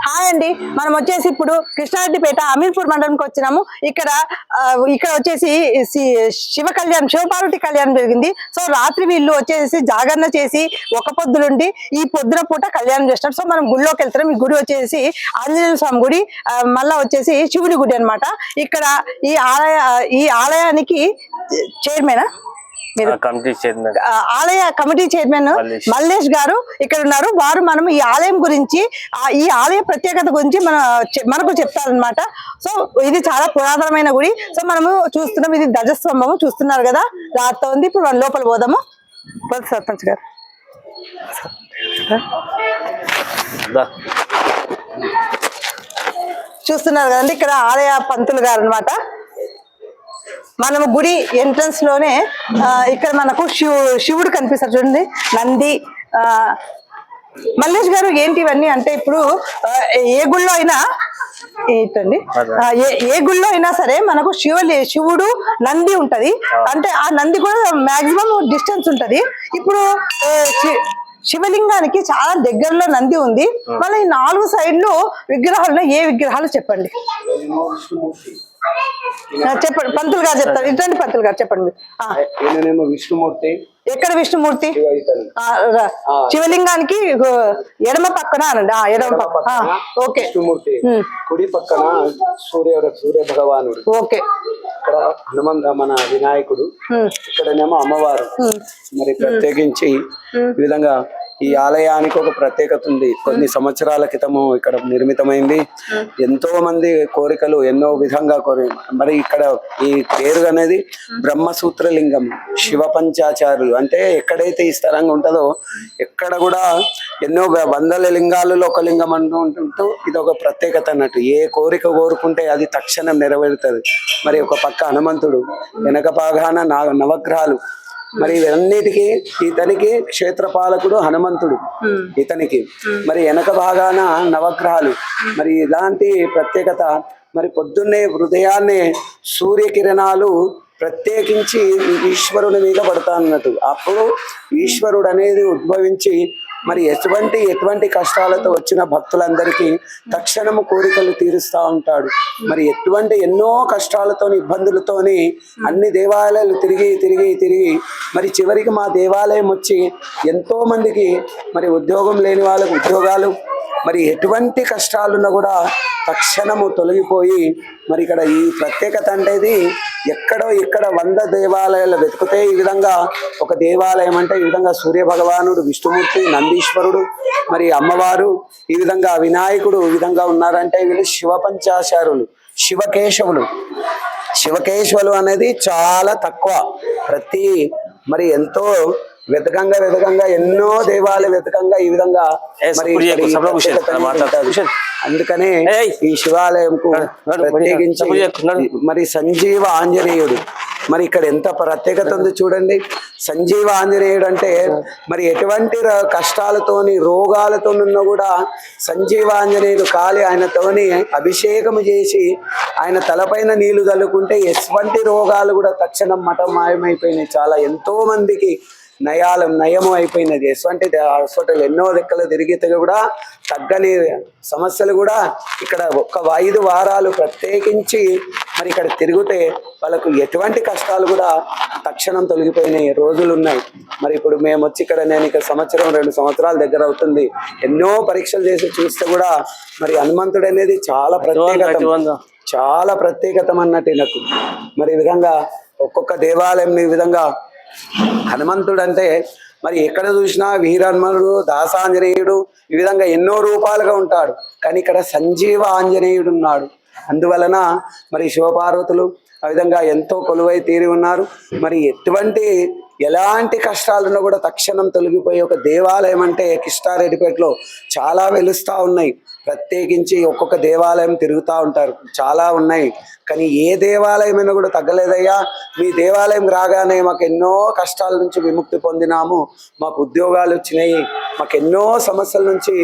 Hi అండి, మనం వచ్చేసి ఇప్పుడు కృష్ణారెడ్డిపేట అమీర్పూర్ మండలంకి వచ్చినాము. ఇక్కడ వచ్చేసి శివ కళ్యాణం, శివపార్వతి కళ్యాణం జరిగింది. సో రాత్రి వీళ్ళు వచ్చేసి జాగరణ చేసి ఒక పొద్దులుండి ఈ పొద్దున పూట కళ్యాణం చేస్తారు. సో మనం గుడిలోకి వెళ్తాం. ఈ గుడి వచ్చేసి ఆంజనేయ స్వామి గుడి, మళ్ళా వచ్చేసి శివుని గుడి అన్నమాట. ఇక్కడ ఈ ఆలయానికి చైర్మన్ ఆలయ కమిటీ చైర్మన్ మల్లేష్ గారు ఇక్కడ ఉన్నారు. వారు మనం ఈ ఆలయం గురించి, ఈ ఆలయ ప్రత్యేకత గురించి మనకు చెప్తారనమాట. సో ఇది చాలా పురాతనమైన గుడి. సో మనము చూస్తున్నాం, ఇది ధ్వజస్తంభము చూస్తున్నారు కదా, రాత్రి ఉంది. ఇప్పుడు మనం లోపల పోదాము. సర్పంచ్ గారు చూస్తున్నారు కదండి, ఇక్కడ ఆలయ పంతులు గారు అనమాట. మనము గుడి ఎంట్రన్స్ లోనే ఇక్కడ మనకు శివుడు కనిపిస్తారు చూడండి, నంది. మల్లేష్ గారు ఏంటి ఇవన్నీ అంటే, ఇప్పుడు ఏ గుళ్ళో అయినా ఏంటండి, ఏ గుళ్ళో అయినా సరే మనకు శివుడు నంది ఉంటది. అంటే ఆ నంది కూడా మాక్సిమం డిస్టెన్స్ ఉంటది. ఇప్పుడు శివలింగానికి చాలా దగ్గరలో నంది ఉంది. మళ్ళీ ఈ 4 సైడ్లు విగ్రహాలు, ఏ విగ్రహాలు చెప్పండి చెప్పండి, పంతులు గారు చెప్తారు. ఇట్లాంటి పంతులు గారు చెప్పండి. విష్ణుమూర్తి. ఎక్కడ విష్ణుమూర్తి? శివలింగానికి ఎడమ పక్కన అనండి. ఎడమ పక్కన ఓకే. విష్ణుమూర్తి కుడి పక్కన సూర్య భగవానుడు. ఓకే. ఇక్కడ మన వినాయకుడు, ఇక్కడనేమో అమ్మవారు. మరి ప్రత్యేకించి ఈ విధంగా ఈ ఆలయానికి ఒక ప్రత్యేకత ఉంది. కొన్ని సంవత్సరాల క్రితము ఇక్కడ నిర్మితమైంది. ఎంతో మంది కోరికలు ఎన్నో విధంగా మరి ఇక్కడ ఈ పేరు అనేది బ్రహ్మసూత్రలింగం, శివ పంచాచారులు. అంటే ఎక్కడైతే ఈ స్థలంగా ఉంటుందో ఎక్కడ కూడా ఎన్నో వందల లింగాలలో ఒక లింగం అంటూ ఇది ఒక ప్రత్యేకత అన్నట్టు. ఏ కోరిక కోరుకుంటే అది తక్షణం నెరవేరుతుంది. మరి ఒక పక్క హనుమంతుడు, వెనక భాగాన నవగ్రహాలు. మరి ఇవన్నిటికీ ఇతనికి క్షేత్రపాలకుడు హనుమంతుడు, ఇతనికి మరి వెనక భాగాన నవగ్రహాలు. మరి ఇలాంటి ప్రత్యేకత. మరి పొద్దున్నే హృదయాన్నే సూర్యకిరణాలు ప్రత్యేకించి ఈశ్వరుని మీద పడతా అన్నట్టు. అప్పుడు ఈశ్వరుడు అనేది ఉద్భవించి మరి ఎటువంటి కష్టాలతో వచ్చిన భక్తులందరికీ తక్షణము కోరికలు తీరుస్తూ ఉంటాడు. మరి ఎన్నో కష్టాలతోని, ఇబ్బందులతోని అన్ని దేవాలయాలు తిరిగి మరి చివరికి మా దేవాలయం వచ్చి ఎంతో మందికి మరి ఉద్యోగం లేని వాళ్ళకు ఉద్యోగాలు, మరి ఎటువంటి కష్టాలున్నా కూడా తక్షణము తొలగిపోయి మరి ఇక్కడ ఈ ప్రత్యేకత అనేది ఇక్కడ 100 దేవాలయాలు వెతికితే ఈ విధంగా ఒక దేవాలయం అంటే ఈ విధంగా సూర్య భగవానుడు, విష్ణుమూర్తి, నందీశ్వరుడు, మరి అమ్మవారు, ఈ విధంగా వినాయకుడు ఈ విధంగా ఉన్నారంటే వీళ్ళు శివ పంచాచారులు, శివకేశవులు అనేది చాలా తక్కువ. మరి ఎంతో వెతకంగా ఎన్నో దేవాలయ వెతకంగా ఈ విధంగా అందుకనే ఈ శివాలయంకు ప్రత్యేకించి మరి సంజీవ ఆంజనేయుడు. మరి ఇక్కడ ఎంత ప్రత్యేకత ఉంది చూడండి. సంజీవ ఆంజనేయుడు అంటే మరి ఎటువంటి కష్టాలతోని, రోగాలతో ఉన్నా కూడా సంజీవ ఆంజనేయుడు కాలి ఆయనతోని అభిషేకం చేసి ఆయన తలపైన నీళ్లు చల్లుకుంటే ఎటువంటి రోగాలు కూడా తక్షణం మాయమైపోయినాయి. చాలా ఎంతో మందికి నయము అయిపోయినది. ఎటువంటి హాస్పిటల్ ఎన్నో లెక్కలు తిరిగితే కూడా తగ్గని సమస్యలు కూడా ఇక్కడ 5 వారాలు ప్రత్యేకించి మరి ఇక్కడ తిరిగితే వాళ్ళకు ఎటువంటి కష్టాలు కూడా తక్షణం తొలగిపోయినాయి రోజులు ఉన్నాయి. మరి ఇప్పుడు మేము వచ్చి ఇక్కడ నేను ఇక్కడ 2 సంవత్సరాల దగ్గర అవుతుంది. ఎన్నో పరీక్షలు చేసి చూస్తే కూడా మరి హనుమంతుడు అనేది చాలా ప్రత్యేకతం అన్నట్టు నాకు. మరి ఈ విధంగా ఒక్కొక్క దేవాలయం ఈ విధంగా హనుమంతుడు అంటే మరి ఎక్కడ చూసినా వీరహనుమనుడు, దాసాంజనేయుడు ఈ విధంగా ఎన్నో రూపాలుగా ఉంటాడు. కానీ ఇక్కడ సంజీవ ఆంజనేయుడు ఉన్నాడు. అందువలన మరి శివపార్వతులు ఆ విధంగా ఎంతో కొలువై తీరి ఉన్నారు. మరి ఎలాంటి కష్టాలున్నా కూడా తక్షణం తొలగిపోయే ఒక దేవాలయం అంటే కృష్ణారెడ్డిపేటలో చాలా వెలుస్తూ ఉన్నాయి. ప్రత్యేకించి ఒక్కొక్క దేవాలయం తిరుగుతూ ఉంటారు, చాలా ఉన్నాయి. కానీ ఏ దేవాలయమైనా కూడా తగ్గలేదయ్యా. మీ దేవాలయం రాగానే మాకు ఎన్నో కష్టాల నుంచి విముక్తి పొందినాము, మాకు ఉద్యోగాలు వచ్చినాయి, మాకు ఎన్నో సమస్యల నుంచి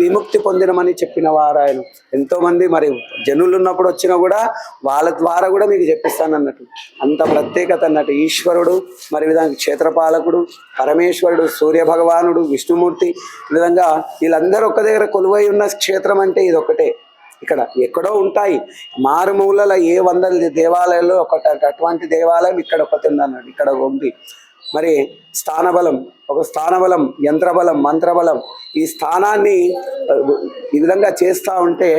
విముక్తి పొందినమని చెప్పిన వారు ఆయన. ఎంతోమంది మరి జనులు ఉన్నప్పుడు వచ్చినా కూడా వాళ్ళ ద్వారా కూడా మీకు చెప్పిస్తాను అన్నట్టు. అంత ప్రత్యేకత అన్నట్టు. ఈశ్వరుడు మరి విధంగా క్షేత్రపాలకుడు, పరమేశ్వరుడు, సూర్య భగవానుడు, విష్ణుమూర్తి, ఈ విధంగా వీళ్ళందరూ ఒక్క దగ్గర కొలువై ఉన్న ఉన్న క్షేత్రం అంటే ఇది ఒకటే. ఇక్కడ ఎక్కడో ఉంటాయి మారుమూలలో ఏ వందల దేవాలయాల్లో అటువంటి దేవాలయం ఇక్కడ ఒకటి ఉంది అన్నాడు, ఇక్కడ ఉంది. మరి స్థానబలం, ఒక స్థానబలం, యంత్రబలం, మంత్రబలం, ఈ స్థానాన్ని ఈ విధంగా చేస్తూ ఉంటే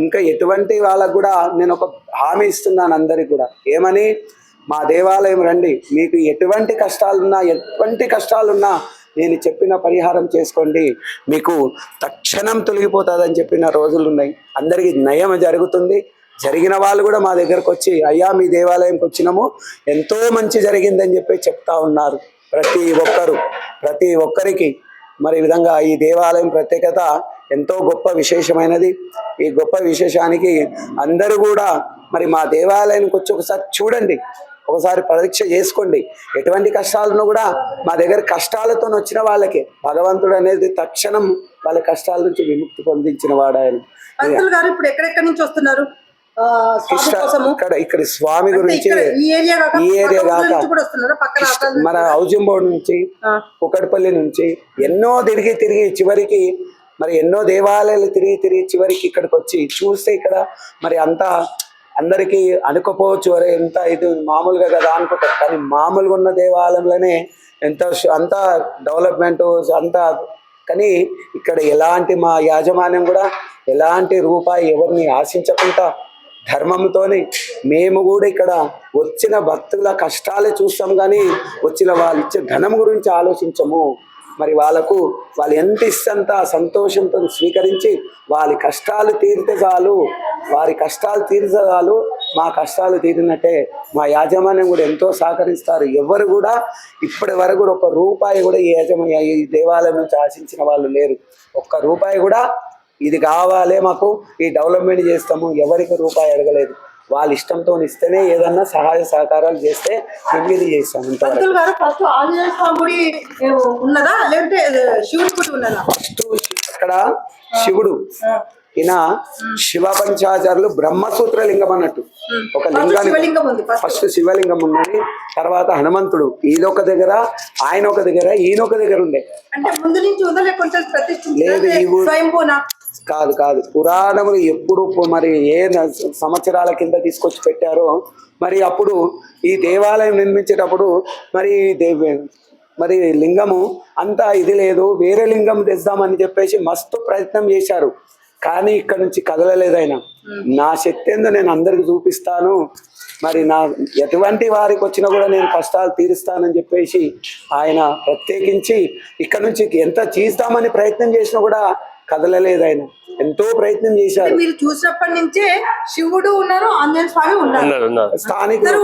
ఇంకా ఎటువంటి వాళ్ళకు కూడా నేను ఒక హామీ ఇస్తున్నాను అందరికి కూడా. ఏమని? మా దేవాలయం రండి, మీకు ఎటువంటి కష్టాలున్నా నేను చెప్పిన పరిహారం చేసుకోండి, మీకు తక్షణం తొలగిపోతుందని చెప్పిన రోజులు ఉన్నాయి. అందరికీ నయం జరుగుతుంది. జరిగిన వాళ్ళు కూడా మా దగ్గరకు వచ్చి అయ్యా మీ దేవాలయంకి వచ్చినాము, ఎంతో మంచి జరిగిందని చెప్పి చెప్తా ఉన్నారు. ప్రతి ఒక్కరికి మరి ఈ విధంగా ఈ దేవాలయం ప్రత్యేకత ఎంతో గొప్ప విశేషమైనది. ఈ గొప్ప విశేషానికి అందరూ కూడా మరి మా దేవాలయానికి వచ్చి ఒకసారి చూడండి, ఒకసారి పరీక్ష చేసుకోండి. ఎటువంటి కష్టాలను కూడా మా దగ్గర కష్టాలతో వచ్చిన వాళ్ళకి భగవంతుడు అనేది తక్షణం వాళ్ళ కష్టాల నుంచి విముక్తి పొందించిన వాడు ఆయన. ఇప్పుడు ఎక్కడెక్కడి నుంచి వస్తున్నారు? ఇక్కడ స్వామి గురించి ఈ ఏరియా కాక మన హౌజింబోర్డ్ నుంచి, కుకట్పల్లి నుంచి ఎన్నో తిరిగి చివరికి మరి ఎన్నో దేవాలయాలు తిరిగి చివరికి ఇక్కడికి వచ్చి చూస్తే ఇక్కడ మరి అంతా అందరికీ అనుకోపోవచ్చు, అరే ఎంత ఇది మామూలుగా కదా అనుకుంటారు. కానీ మామూలుగా ఉన్న దేవాలయంలోనే అంత డెవలప్మెంట్ అంతా. కానీ ఇక్కడ ఎలాంటి మా యాజమాన్యం కూడా ఎలాంటి రూపాయి ఎవరిని ఆశించకుండా ధర్మంతోనే మేము కూడా ఇక్కడ వచ్చిన భక్తుల కష్టాలే చూస్తాం, కానీ వచ్చిన వాళ్ళు ఇచ్చే ధనం గురించి ఆలోచించము. మరి వాళ్ళు ఎంత ఇస్తంత సంతోషంతో స్వీకరించి వాళ్ళ కష్టాలు తీరితే చాలు, మా కష్టాలు తీరినట్టే. మా యాజమాన్యం కూడా ఎంతో సహకరిస్తారు. ఎవరు కూడా ఇప్పటి వరకు కూడా ఒక్క రూపాయి కూడా ఈ దేవాలయం నుంచి ఆశించిన వాళ్ళు లేరు. ఒక్క రూపాయి కూడా ఇది కావాలి మాకు, ఈ డెవలప్మెంట్ చేస్తాము, ఎవరికి రూపాయి అడగలేదు. వాళ్ళ ఇష్టంతో ఇస్తేనే ఏదన్నా సహాయ సహకారాలు చేస్తే మేము ఇది చేస్తాం. ఫస్ట్ ఇక్కడ శివుడు, ఈయన శివ పంచాచారులు బ్రహ్మసూత్ర లింగం అన్నట్టు ఒక లింగాన్ని ఫస్ట్ శివలింగం ఉన్నది. తర్వాత హనుమంతుడు ఈయనొక దగ్గర, ఆయన ఒక దగ్గర, ఈయన ఒక దగ్గర ఉండే. లేదు ఈ కాదు పురాణములు ఎప్పుడు మరి ఏ సంవత్సరాల కింద తీసుకొచ్చి పెట్టారో మరి అప్పుడు ఈ దేవాలయం నిర్మించేటప్పుడు మరి లింగము అంతా ఇది లేదు, వేరే లింగం తెద్దామని చెప్పేసి మస్తు ప్రయత్నం చేశారు. కానీ ఇక్కడ నుంచి కదలలేదు ఆయన. నా శక్తి ఏందో నేను అందరికి చూపిస్తాను, మరి నా ఎటువంటి వారికి వచ్చినా కూడా నేను కష్టాలు తీరుస్తానని చెప్పేసి ఆయన ప్రత్యేకించి ఇక్కడ నుంచి ఎంత చేస్తామని ప్రయత్నం చేసినా కూడా కదలలేదు. ఆయన ఎంతో ప్రయత్నం చేశారు. మీరు చూసినప్పటి నుంచే శివుడు ఉన్నారు, ఆంజనేయ స్వామి ఉన్నారు, స్థానికులు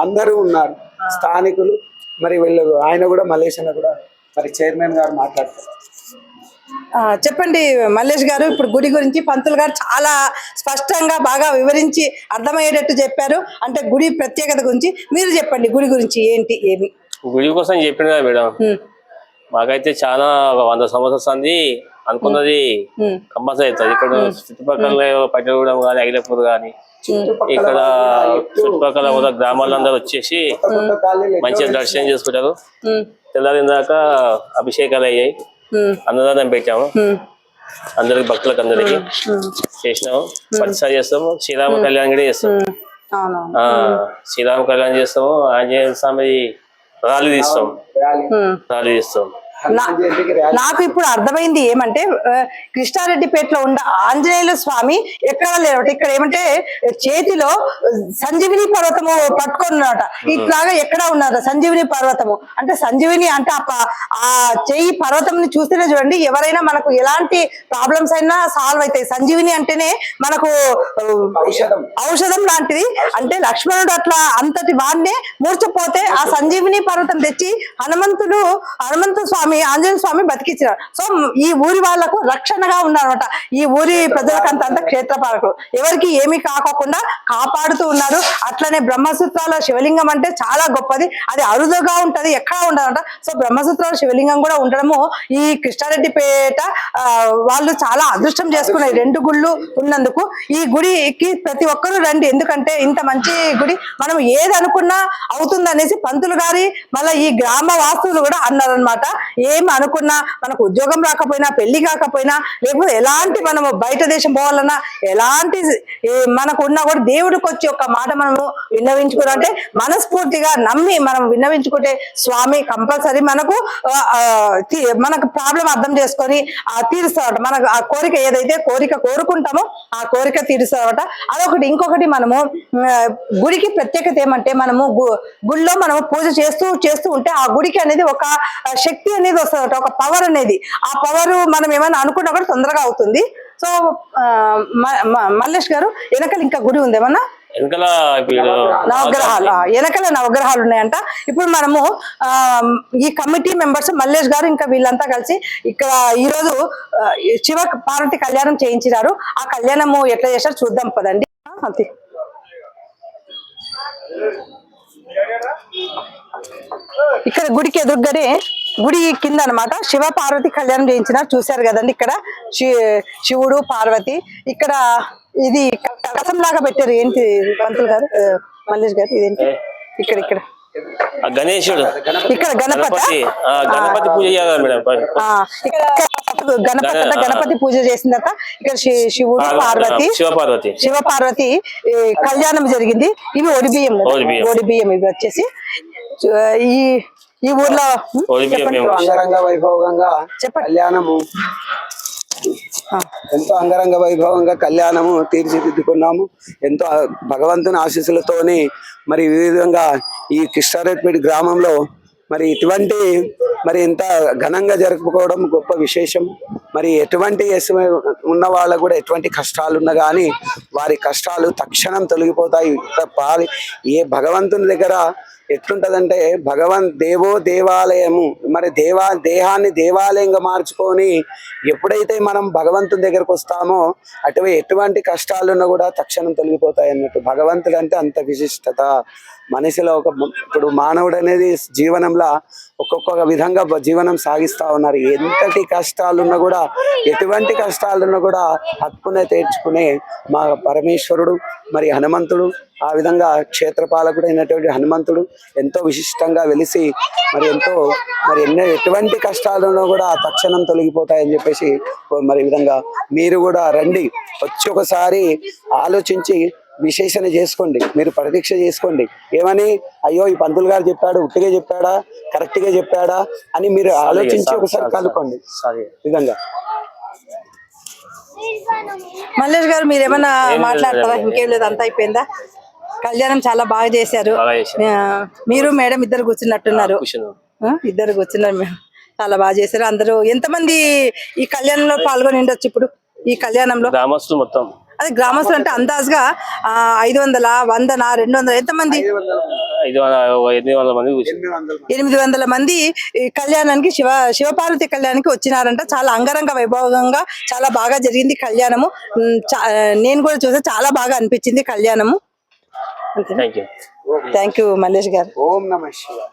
అందరూ ఉన్నారు, స్థానికులు. మరి వీళ్ళు ఆయన కూడా మల్లేష్ అన్న కూడా మరి చైర్మన్ గారు మాట్లాడతారు. చెప్పండి మల్లేష్ గారు. ఇప్పుడు గుడి గురించి పంతులు గారు చాలా స్పష్టంగా బాగా వివరించి అర్థమయ్యేటట్టు చెప్పారు. అంటే గుడి ప్రత్యేకత గురించి మీరు చెప్పండి. గుడి గురించి ఏంటి ఏమి? గుడి కోసం చెప్పిన మేడం, మాకైతే చాలా 100 సంవత్సరాలు అనుకున్నది కంపల్సరీ అవుతుంది. ఇక్కడ చుట్టుపక్కల పట్టగూడెం కానీ, అగిలపూర్ కానీ, ఇక్కడ చుట్టుపక్కల ఉన్న గ్రామాలందరూ వచ్చేసి మంచిగా దర్శనం చేసుకుంటారు. తెల్లారిన దాకా అభిషేకాలు అయ్యాయి, అన్నదానం పెట్టాము అందరికి, భక్తులకు అందరికి చేసినాము. ప్రతిసారి చేస్తాము. శ్రీరామ కళ్యాణం కూడా చేస్తాము. శ్రీరామ కళ్యాణం చేస్తాము. ఆంజనేయ స్వామి ర్యాలీ తీస్తాం. నాకు ఇప్పుడు అర్థమైంది ఏమంటే, కృష్ణారెడ్డిపేటలో ఉన్న ఆంజనేయుల స్వామి ఎక్కడ లేరు. ఇక్కడ ఏమంటే చేతిలో సంజీవిని పర్వతము పట్టుకున్నట, ఇట్లాగా ఎక్కడ ఉన్నారు సంజీవిని పర్వతము. అంటే సంజీవిని అంటే ఆ చెయ్యి పర్వతం చూస్తేనే చూడండి, ఎవరైనా మనకు ఎలాంటి ప్రాబ్లమ్స్ అయినా సాల్వ్ అవుతాయి. సంజీవిని అంటేనే మనకు ఔషధం లాంటిది. అంటే లక్ష్మణుడు అట్లా అంతటి వాడినే మూర్చపోతే ఆ సంజీవిని పర్వతం తెచ్చి హనుమంతు స్వామి, ఆంజనేయ స్వామి బతికించినారు. సో ఈ ఊరి వాళ్లకు రక్షణగా ఉన్నారన్నమాట. ఈ ఊరి ప్రజలకు అంత క్షేత్రపాలకులు ఎవరికి ఏమీ కాకోకుండా కాపాడుతూ ఉన్నారు. అట్లనే బ్రహ్మసూత్రాల శివలింగం అంటే చాలా గొప్పది. అది అరుదుగా ఉంటది, ఎక్కడ ఉండదంట. సో బ్రహ్మసూత్రాల శివలింగం కూడా ఉండడము ఈ కృష్ణారెడ్డిపేట వాళ్ళు చాలా అదృష్టం చేసుకున్నారు. 2 గుళ్ళు ఉన్నందుకు. ఈ గుడికి ప్రతి ఒక్కరూ రండి, ఎందుకంటే ఇంత మంచి గుడి. మనం ఏది అనుకున్నా అవుతుంది అనేసి పంతులు గారి మళ్ళీ ఈ గ్రామ వాస్తువులు కూడా అన్నారనమాట. ఏం అనుకున్నా, మనకు ఉద్యోగం రాకపోయినా, పెళ్లి కాకపోయినా, లేకపోతే ఎలాంటి మనము బయట దేశం పోవాలన్నా, ఎలాంటి మనకు ఉన్నా కూడా దేవుడికి వచ్చి ఒక మాట మనము విన్నవించుకున్నట్టే మనస్ఫూర్తిగా నమ్మి మనం విన్నవించుకుంటే స్వామి కంపల్సరీ మనకు మనకు ప్రాబ్లం అర్థం చేసుకొని తీరుస్తారట. మనకు ఆ కోరిక ఏదైతే కోరిక కోరుకుంటామో ఆ కోరిక తీరుస్తారట. అదొకటి. ఇంకొకటి, మనము గుడికి ప్రత్యేకత ఏమంటే, మనము గుడిలో మనము పూజ చేస్తూ ఉంటే ఆ గుడికి అనేది ఒక శక్తి అనేది వస్తుందట, ఒక పవర్ అనేది. ఆ పవర్ మనం ఏమైనా అనుకున్నా కూడా తొందరగా అవుతుంది. సో మల్లేష్ గారు, వెనకాల ఇంకా గుడి ఉందేమన్నా? వెనకాల నవగ్రహాలు, వెనకాల నవగ్రహాలు ఉన్నాయంట. ఇప్పుడు మనము ఈ కమిటీ మెంబర్స్ మల్లేష్ గారు ఇంకా వీళ్ళంతా కలిసి ఇక్కడ ఈరోజు శివ పార్వతి కళ్యాణం చేయించినారు. ఆ కళ్యాణము ఎట్లా చేశారు చూద్దాం పదండి. అంతే, ఇక్కడ గుడికి ఎదురుగానే, గుడి కింద అన్నమాట శివ పార్వతి కళ్యాణం చేయించినారు. చూశారు కదండి, ఇక్కడ శివుడు పార్వతి. ఇక్కడ ఇది కలసం లాగా పెట్టారు. ఏంటి పంతులు గారు, మల్లేష్ గారు, ఇదేంటి? ఇక్కడ గణేశుడు, ఇక్కడ గణపతి పూజ చేయాలి మేడం. ఇక్కడ గణపతి పూజ చేసిన తర్వాత ఇక్కడ శివుడు పార్వతి, శివ పార్వతి కళ్యాణం జరిగింది. ఇవి ఒడి బియ్యం ఇవి వచ్చేసి ఈ ఊర్లో అంగరంగ వైభవంగా కళ్యాణము, ఎంతో అంగరంగ వైభవంగా కళ్యాణము తీర్చిదిద్దుకున్నాము. ఎంతో భగవంతుని ఆశీస్సులతోని మరి ఈ విధంగా ఈ కృష్ణారెడ్డిపేట గ్రామంలో మరి ఇటువంటి మరి ఇంత ఘనంగా జరుపుకోవడం గొప్ప విశేషం. మరి ఎటువంటి ఉన్న వాళ్ళకు కూడా ఎటువంటి కష్టాలు ఉన్నా కానీ వారి కష్టాలు తక్షణం తొలగిపోతాయి. ఏ భగవంతుని దగ్గర ఎట్లుంటదంటే, దేవో దేవాలయము, మరి దేహాన్ని దేవాలయంగా మార్చుకొని ఎప్పుడైతే మనం భగవంతుని దగ్గరకు వస్తామో ఎటువంటి కష్టాలున్నా కూడా తక్షణం తొలగిపోతాయి అన్నట్టు. భగవంతుడు అంటే అంత విశిష్టత మనిషిలో. ఇప్పుడు మానవుడు అనేది జీవనంలో ఒక్కొక్క విధంగా జీవనం సాగిస్తా ఉన్నారు. ఎంతటి కష్టాలున్నా కూడా, ఎటువంటి కష్టాలున్నా కూడా హక్కునే తీర్చుకునే మా పరమేశ్వరుడు మరి హనుమంతుడు, ఆ విధంగా క్షేత్రపాలకుడు అయినటువంటి హనుమంతుడు ఎంతో విశిష్టంగా వెలిసి మరి ఎటువంటి కష్టాలున్నా కూడా తక్షణం తొలగిపోతాయని చెప్పేసి మరి విధంగా మీరు కూడా రండి, వచ్చి ఒకసారి ఆలోచించి విశేషణ చేసుకోండి. మీరు పరీక్ష చేసుకోండి. ఏమని, అయ్యో ఈ పంతులు గారు చెప్పాడు, ఉట్టిగా చెప్పాడా, కరెక్ట్ గా చెప్పాడా అని మీరు ఆలోచించి ఒకసారి కనుక్కోండి. విధంగా మల్లేష్ గారు, మీరేమన్నా మాట్లాడతారా? ఇంకేం లేదు, అంతా అయిపోయిందా? కళ్యాణం చాలా బాగా చేశారు. మీరు మేడం ఇద్దరు కూర్చున్నట్టున్నారు. ఇద్దరు కూర్చున్నారు మేడం, చాలా బాగా చేశారు. అందరూ ఎంతమంది ఈ కళ్యాణంలో పాల్గొని ఉండొచ్చు ఇప్పుడు ఈ కళ్యాణంలో? గ్రామస్తులు మొత్తం, అదే గ్రామస్తులు అంటే అందాజుగా 500, 100, 200 ఎంతమంది? 800 మంది ఈ కళ్యాణానికి, శివపార్వతి కళ్యాణానికి వచ్చినారంట. చాలా అంగరంగ వైభవంగా చాలా బాగా జరిగింది కళ్యాణము. నేను కూడా చూసా, చాలా బాగా అనిపించింది కళ్యాణము. థ్యాంక్ యూ మల్లేష్ గారు. ఓం నమః శివాయ.